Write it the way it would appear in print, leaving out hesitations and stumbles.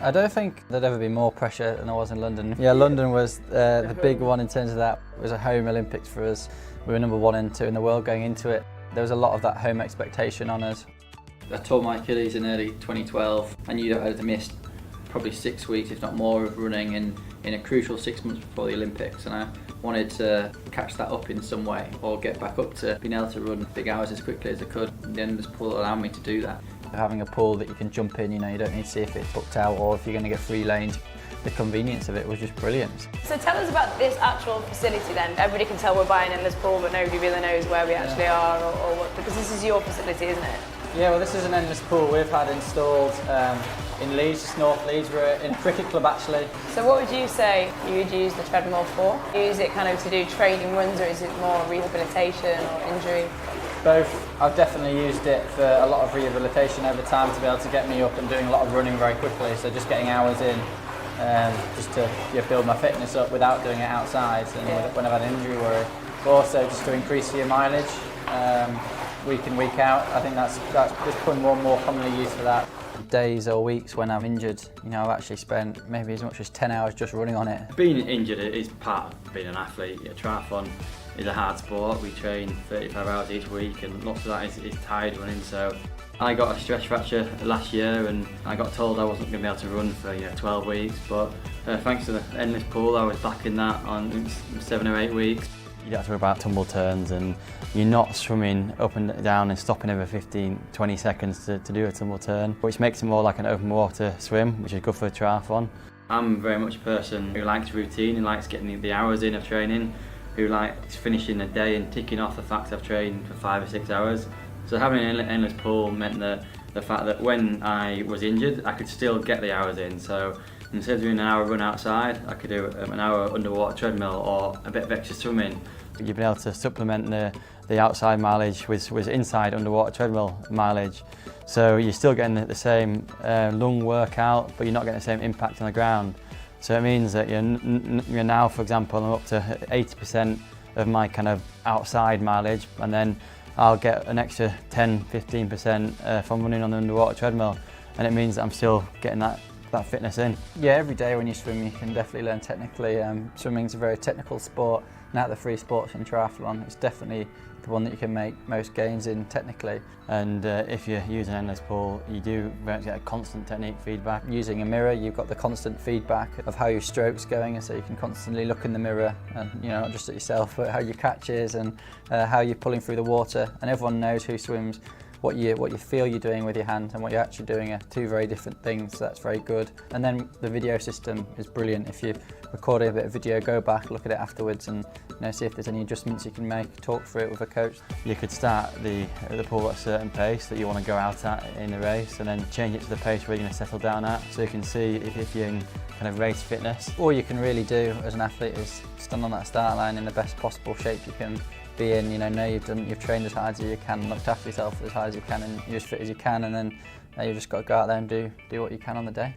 I don't think there'd ever be more pressure than there was in London. Yeah, London was the big one in terms of that. It was a home Olympics for us. We were number 1 and 2 in the world going into it. There was a lot of that home expectation on us. I tore my Achilles in early 2012. I knew that I had missed probably 6 weeks, if not more, of running in a crucial 6 months before the Olympics, and I wanted to catch that up in some way or get back up to being able to run big hours as quickly as I could. The endless pool allowed me to do that. Having a pool that you can jump in, you don't need to see if it's booked out or if you're going to get free lanes. The convenience of it was just brilliant. So tell us about this actual facility then. Everybody can tell we're buying endless pool, but nobody really knows where we actually are or what, because this is your facility, isn't it? Yeah, well, this is an endless pool we've had installed in Leeds, just North Leeds. We're in a cricket club actually. So what would you say you would use the treadmill for? Use it kind of to do training runs, or is it more rehabilitation or injury? Both. I've definitely used it for a lot of rehabilitation over time to be able to get me up and doing a lot of running very quickly. So just getting hours in, just to build my fitness up without doing it outside and when I've had an injury worry. But also just to increase your mileage week in, week out. I think that's just becoming more and more commonly used for that. Days or weeks when I'm injured, I've actually spent maybe as much as 10 hours just running on it. Being injured is part of being an athlete. Triathlon is a hard sport. We train 35 hours each week and lots of that is tired running. So I got a stress fracture last year and I got told I wasn't going to be able to run for 12 weeks, but thanks to the endless pool I was back in that on 7 or 8 weeks. You don't have to worry about tumble turns and you're not swimming up and down and stopping every 15-20 seconds to do a tumble turn, which makes it more like an open water swim, which is good for a triathlon. I'm very much a person who likes routine and likes getting the hours in of training, who likes finishing a day and ticking off the fact I've trained for 5 or 6 hours. So having an endless pool meant that the fact that when I was injured I could still get the hours in. So instead of doing an hour run outside, I could do an hour underwater treadmill or a bit of extra swimming. You've been able to supplement the outside mileage with inside underwater treadmill mileage. So you're still getting the same lung workout, but you're not getting the same impact on the ground. So it means that you're now, for example, I'm up to 80% of my kind of outside mileage, and then I'll get an extra 10-15% from running on the underwater treadmill, and it means that I'm still getting that fitness in. Yeah, every day when you swim you can definitely learn technically. Swimming's a very technical sport, and out of the three sports in triathlon it's definitely the one that you can make most gains in technically. And if you're using endless pool, you do get a constant technique feedback. Using a mirror, you've got the constant feedback of how your stroke's going, and so you can constantly look in the mirror and not just at yourself but how your catch is and how you're pulling through the water. And everyone knows who swims what you feel you're doing with your hand and what you're actually doing are two very different things, so that's very good. And then the video system is brilliant. If you're recording a bit of video, go back, look at it afterwards and see if there's any adjustments you can make, talk through it with a coach. You could start the pool at a certain pace that you want to go out at in the race and then change it to the pace where you're going to settle down at, so you can see if you're in kind of race fitness. All you can really do as an athlete is stand on that start line in the best possible shape you can be in. Know you've trained as hard as you can, looked after yourself as hard as you can, and you're as fit as you can, and then you've just got to go out there and do what you can on the day.